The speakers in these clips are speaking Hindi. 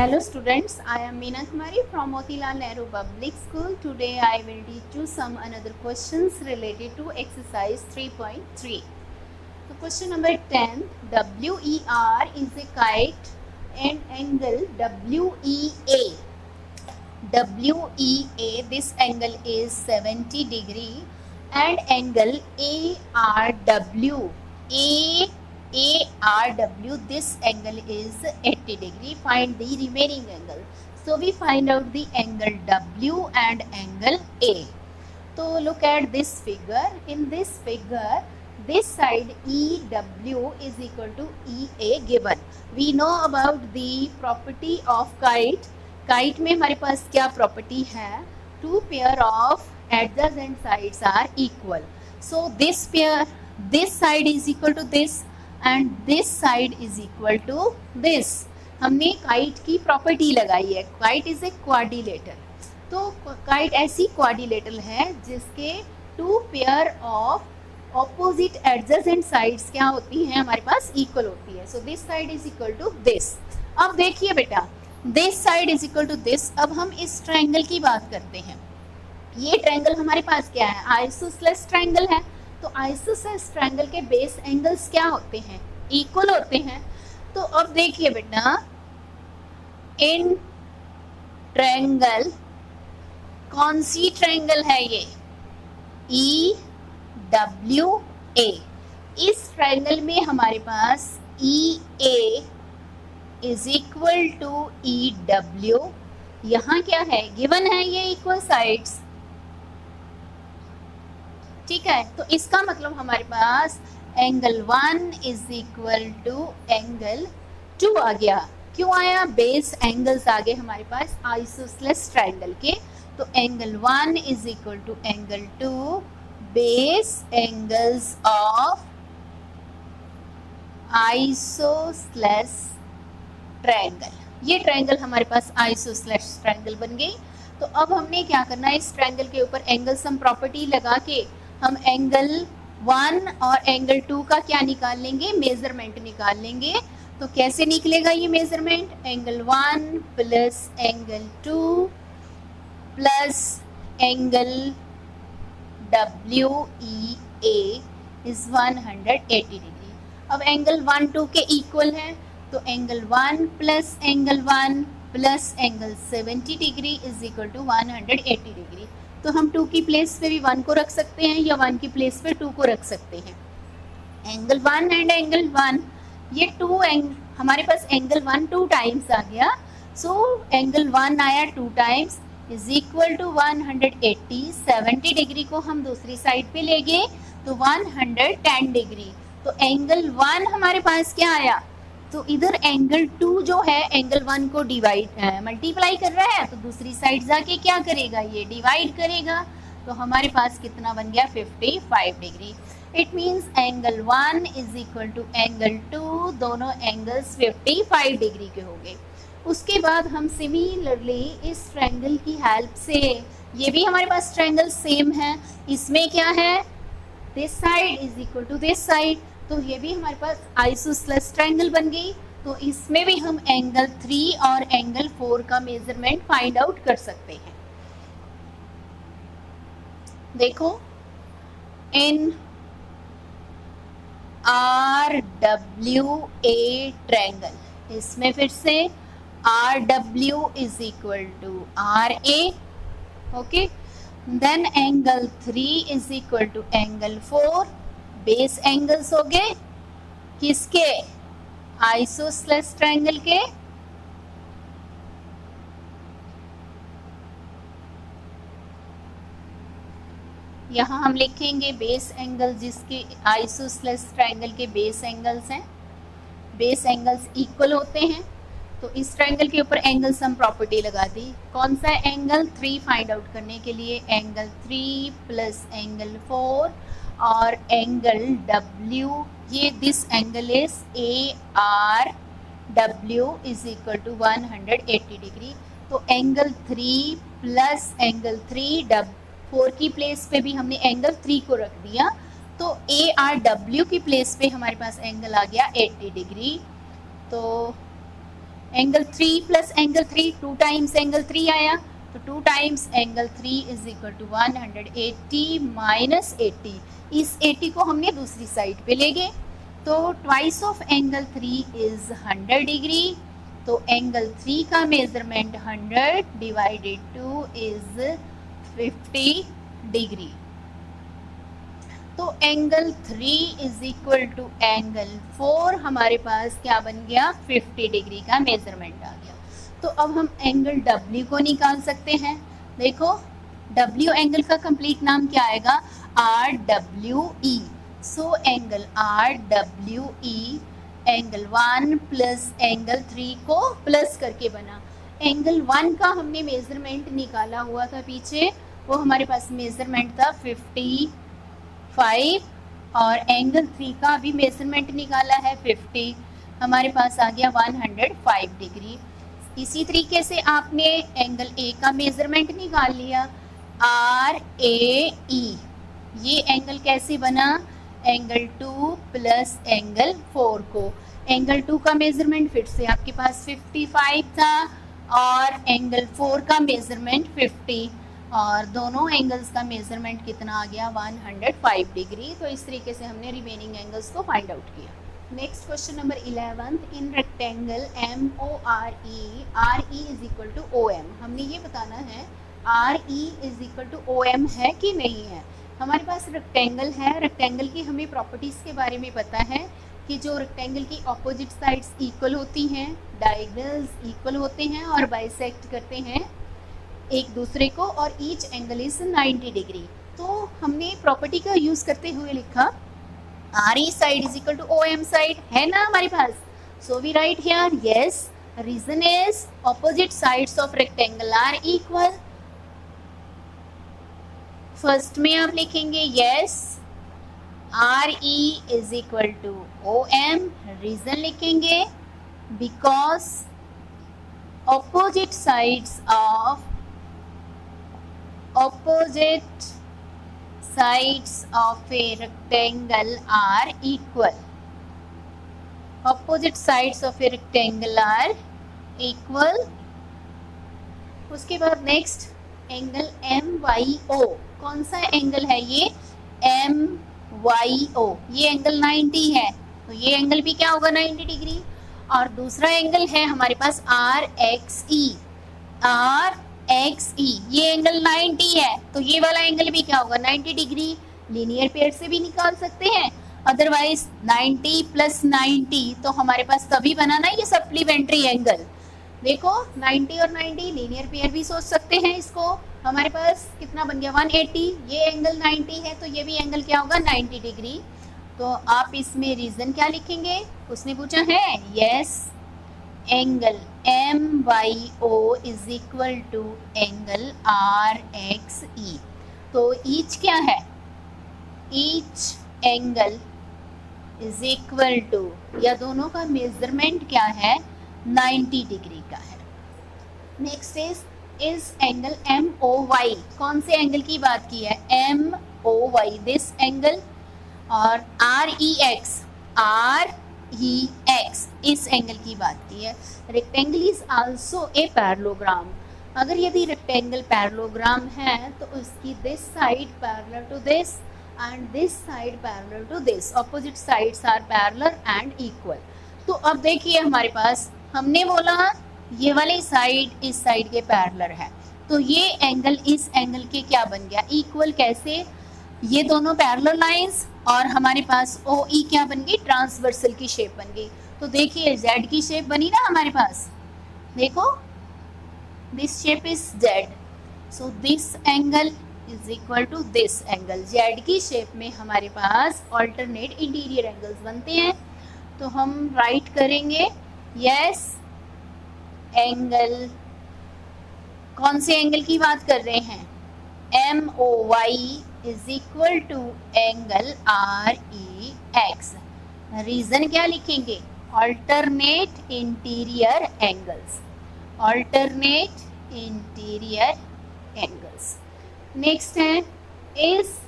Hello students, I am Meena Kumari from Motilal Nehru Public School. Today I will teach you some another questions related to exercise 3.3. So question number 10, WER is a kite and angle WEA. WEA, this angle is 70 degree and angle ARW. ARW, this angle is 80 degree. Find the remaining angle. So we find out the angle W and angle A. So look at this figure. In this figure, this side EW is equal to EA given. We know about the property of kite. Kite में हमारे पास क्या property है? Two pair of adjacent sides are equal. So this pair, this side is equal to this and this side is equal to this. हमने kite की property लगाई है. Kite is a quadrilateral. तो काइट ऐसी क्वाड्रिलेटरल है जिसके two pair of opposite adjacent sides क्या होती हैं हमारे पास इक्वल होती है. So this side is equal to this. अब देखिए बेटा, this side is equal to this. अब हम इस ट्रायंगल की बात करते हैं. ये ट्रायंगल हमारे पास क्या है? आइसोसेलेस ट्रायंगल है. तो आइसोसेलेस ट्रायंगल के बेस एंगल्स क्या होते हैं? इक्वल होते हैं. तो अब देखिए बेटा, इन ट्रायंगल, कौन सी ट्रायंगल है ये? EWA. इस ट्रायंगल में हमारे पास EA is equal to EW. यहाँ क्या है? गिवन है ये इक्वल साइड्स. ठीक है, तो इसका मतलब हमारे पास angle 1 is equal to angle 2 आ गया. क्यों आया? बेस एंगल्स आ गए हमारे पास आइसोसेलेस ट्रायंगल के. तो angle 1 is equal to angle 2 base angles of isosceles triangle. ये ट्रायंगल हमारे पास आइसोसेलेस ट्रायंगल बन गई. तो अब हमने क्या करना है? इस ट्रायंगल के ऊपर एंगल सम प्रॉपर्टी लगा के हम एंगल 1 और एंगल 2 का क्या निकाल लेंगे? मेजरमेंट निकाल लेंगे. तो कैसे निकलेगा ये measurement? Angle 1 plus angle 2 plus angle WEA is 180 degree. अब एंगल 1 2 के इक्वल है, तो angle 1 plus angle 1 plus angle 70 degree is equal to 180 degree. तो हम 2 की प्लेस पे भी 1 को रख सकते हैं या 1 की प्लेस पे 2 को रख सकते हैं. एंगल 1 एंड एंगल 1, ये 2 हमारे पास एंगल 1 2 टाइम्स आ गया. सो एंगल 1 आया 2 times is equal to 180. 70 degree को हम दूसरी साइड पे ले गए तो 110 डिग्री. तो एंगल 1 हमारे पास क्या आया? तो इधर एंगल 2 जो है एंगल 1 को डिवाइड मल्टीप्लाई कर रहा है, तो दूसरी साइड जाके क्या करेगा? ये डिवाइड करेगा. तो हमारे पास कितना बन गया? 55 degree. It means angle 1 is equal to angle 2, दोनों एंगल्स 55 डिग्री के हो गए. उसके बाद हम सिमिलरली इस ट्रायंगल की हेल्प से, ये भी हमारे पास ट्रायंगल सेम है, इसमें क्या है? This side is equal to this side. तो ये भी हमारे पास आइसोसेलेस ट्रायंगल बन गई. तो इसमें भी हम एंगल 3 और एंगल 4 का मेजरमेंट फाइंड आउट कर सकते हैं. देखो, इन RWA ट्रायंगल, इसमें फिर से RW is equal to RA. okay, then angle 3 is equal to angle 4. Base angles हो गए किसके? आइसोसेलेस ट्रायंगल के. यहाँ हम लिखेंगे बेस एंगल, जिसके आइसोसेलेस ट्रायंगल के बेस एंगल्स हैं. बेस एंगल्स इक्वल होते हैं. तो इस ट्रायंगल के ऊपर एंगल सम प्रॉपर्टी लगा दी. कौन सा एंगल? 3 फाइंड आउट करने के लिए एंगल 3 प्लस एंगल 4 और एंगल W, ये this angle is ARW is equal to 180 degree. तो एंगल 3 प्लस एंगल 3, 4 की प्लेस पे भी हमने एंगल 3 को रख दिया. तो ARW की प्लेस पे हमारे पास एंगल आ गया 80 डिग्री. तो angle 3 plus angle 3, 2 times angle 3 आया, तो 2 times angle 3 is equal to 180 minus 80। इस 80 को हमने दूसरी साइड पे ले गए, तो twice of angle 3 is 100 degree. तो एंगल 3 का मेजरमेंट 100 डिवाइडेड 2 इज 50 डिग्री। तो angle 3 is equal to angle 4 हमारे पास क्या बन गया, 50 डिग्री का मेजरमेंट आ गया। तो अब हम एंगल W को निकाल सकते हैं। देखो W एंगल का कंप्लीट नाम क्या आएगा, RWE। So angle RWE angle 1 plus angle 3 को प्लस करके बना। एंगल 1 का हमने मेजरमेंट निकाला हुआ था पीछे, वो हमारे पास मेजरमेंट था 55 और एंगल 3 का भी मेजरमेंट निकाला है 50, हमारे पास आ गया 105 डिग्री। इसी तरीके से आपने एंगल A का मेजरमेंट निकाल लिया, RAE। ये एंगल कैसे बना, एंगल 2 प्लस एंगल 4 को। एंगल 2 का मेजरमेंट फिर से आपके पास 55 था और एंगल 4 का मेजरमेंट 50, और दोनों एंगल्स का मेजरमेंट कितना आ गया, 105 डिग्री। तो इस तरीके से हमने रिमेनिंग एंगल्स को फाइंड आउट किया। Next question number 11, in rectangle MORE, RE is equal to OM। हमने ये बताना है RE is equal to OM है कि नहीं है। हमारे पास रेक्टेंगल है, रेक्टेंगल की हमें प्रॉपर्टीज़ के बारे में पता है कि जो रेक्टेंगल की ऑपोजिट साइड्स इक्वल होती हैं, डायगोनल्स इक्वल होते हैं और बाइसेक्ट करते हैं एक दूसरे को, और ईच एंगल इज 90 डिग्री। तो हमने प्रॉपर्टी का यूज़ करते हुए लिखा RE side is equal to OM side, है ना हमारे पास। So we write here yes, reason is opposite sides of rectangle are equal. First में आप लिखेंगे yes RE is equal to OM, reason लिखेंगे because opposite sides of a rectangle are equal. Opposite sides of a rectangle are equal. उसके बाद नेक्स्ट एंगल MYO, कौन सा एंगल है ये, MYO, ये एंगल 90 है, तो ये एंगल भी क्या होगा 90 डिग्री। और दूसरा एंगल है हमारे पास RXE, ये एंगल 90 है, तो ये वाला एंगल भी क्या होगा 90 डिग्री। लीनियर पेयर से भी निकाल सकते हैं, अदरवाइज 90 प्लस 90 तो हमारे पास तभी बना ना ये सप्लीमेंट्री एंगल। देखो 90 और 90 लीनियर पेयर भी सोच सकते हैं इसको। हमारे पास कितना बन गया 180, ये एंगल 90 है तो ये भी एंगल क्या होगा 90 डिग्री। तो आप इसमें रीजन क्या लिखेंगे, उसने पूछा है yes angle MYO is equal to angle RXE। तो ईच क्या है, each angle is equal to, या दोनों का मेजरमेंट क्या है 90 डिग्री का है। नेक्स्ट इज एंगल MOY, कौन से एंगल की बात की है, MOY दिस एंगल। और REX इस एंगल की बात की है। Rectangle is also a parallelogram, अगर यदि रेक्टेंगल पैरेललोग्राम है तो उसकी this side parallel to this and this side parallel to this, opposite sides are parallel and equal. तो अब देखिए हमारे पास हमने बोला ये वाली साइड इस साइड के पैरेलल है, तो ये एंगल इस एंगल के क्या बन गया इक्वल। कैसे, ये दोनों पैरेलल लाइंस और हमारे पास OE क्या बन गई, ट्रांसवर्सल की शेप बन गई। तो देखिए Z की शेप बनी ना हमारे पास, देखो this shape is Z, so this angle is equal to this angle. Z की शेप में हमारे पास ऑल्टरनेट इंटीरियर एंगल्स बनते हैं, तो हम राइट करेंगे यस एंगल, कौन से एंगल की बात कर रहे हैं, MOY is equal to angle REX। Reason क्या लिखेंगे, alternate interior angles, alternate interior angles. Next है इस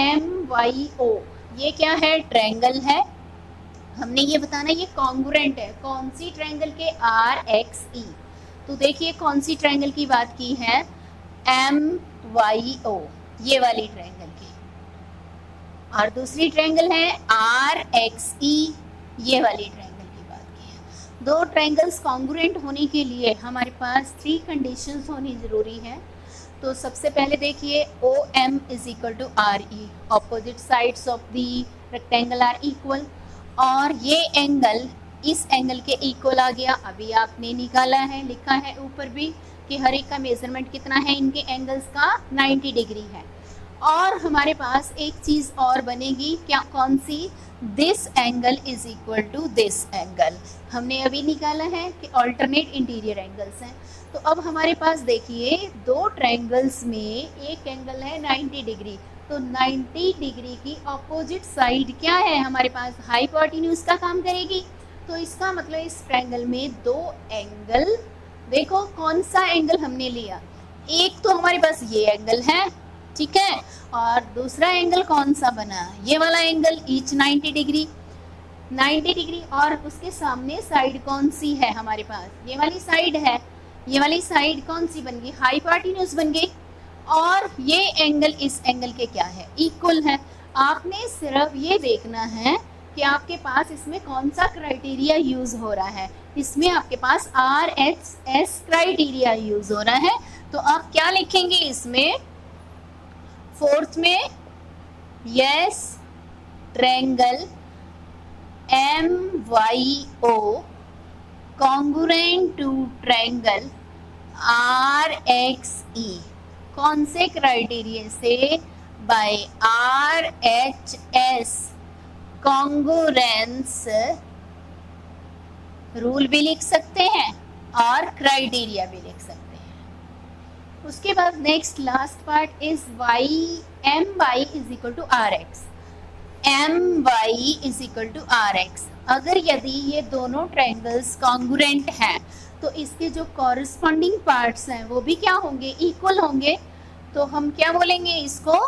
MYO, ये क्या है ट्रायंगल है, हमने ये बताना ये कॉन्ग्रुएंट है कौन सी ट्रायंगल के, आर एक्स ई। तो देखिए कौन सी ट्रायंगल की बात की है, एम वाई ओ, ये वाली ट्रायंगल की, और दूसरी ट्रायंगल है आर एक्स ई, ये वाली ट्रायंगल की बात की है। दो ट्रायंगल्स कॉन्ग्रुएंट होने के लिए हमारे पास 3 कंडीशंस होनी जरूरी है। तो सबसे पहले देखिए O M is equal to R E, opposite sides of the rectangle are equal, और ये एंगल इस एंगल के इक्वल आ गया। अभी आपने निकाला है, लिखा है ऊपर भी कि हर एक का मेजरमेंट कितना है, इनके एंगल्स का 90 डिग्री है। और हमारे पास एक चीज़ और बनेगी, क्या, कौन सी, this angle is equal to this angle. हमने अभी निकाला है कि ऑल्टरनेट इंटीरियर एंगल्स हैं। तो अब हमारे पास देखिए दो ट्रायंगल्स में एक एंगल है 90 डिग्री, तो 90 डिग्री की ऑपोजिट साइड क्या है हमारे पास, हाइपोटेन्यूज का काम करेगी। तो इसका मतलब इस ट्रायंगल में दो एंगल, देखो कौन सा एंगल हमने लिया, एक तो हमारे पास ये एंगल है, ठीक है, और दूसरा एंगल कौन सा बना, ये वाला एंगल, ईच 90 डिग्री, 90 डिग्री, और उसके सामने साइड कौन सी है हमारे पास, ये वाली साइड है। ये वाली साइड कौन सी बन गई, हाइपोटेन्यूज बन गई, और ये एंगल इस एंगल के क्या है, इक्वल है। आपने सिर्फ ये देखना है कि आपके पास इसमें कौन सा क्राइटेरिया यूज हो रहा है, इसमें आपके पास R H S criteria use हो रहा है। तो आप क्या लिखेंगे इसमें, फोर्थ में, yes triangle M Y O congruent to triangle R X E, कौन से क्राइटेरिया से, by R H S congruence rule भी लिख सकते हैं और क्राइटेरिया भी लिख सकते हैं। उसके बाद next last part is Y, M Y is equal to R X, M Y is equal to R X. अगर यदि ये दोनों ट्रायंगल्स कॉन्ग्रुएंट हैं तो इसके जो कॉरस्पॉन्डिंग पार्ट्स हैं वो भी क्या होंगे, इक्वल होंगे। तो हम क्या बोलेंगे इसको,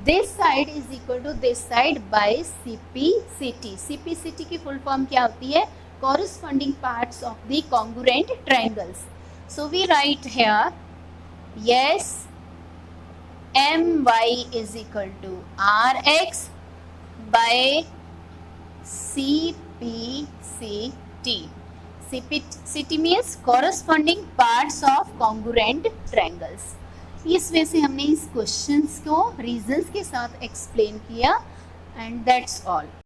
this side is equal to this side by CPCT. CPCT की फुल फॉर्म क्या होती है, corresponding parts of the congruent triangles. So we write here, yes my is equal to rx by cpct. cpct means corresponding parts of congruent triangles. इस वजह से हमने इस क्वेश्चंस को रीजंस के साथ एक्सप्लेन किया, एंड दैट्स ऑल।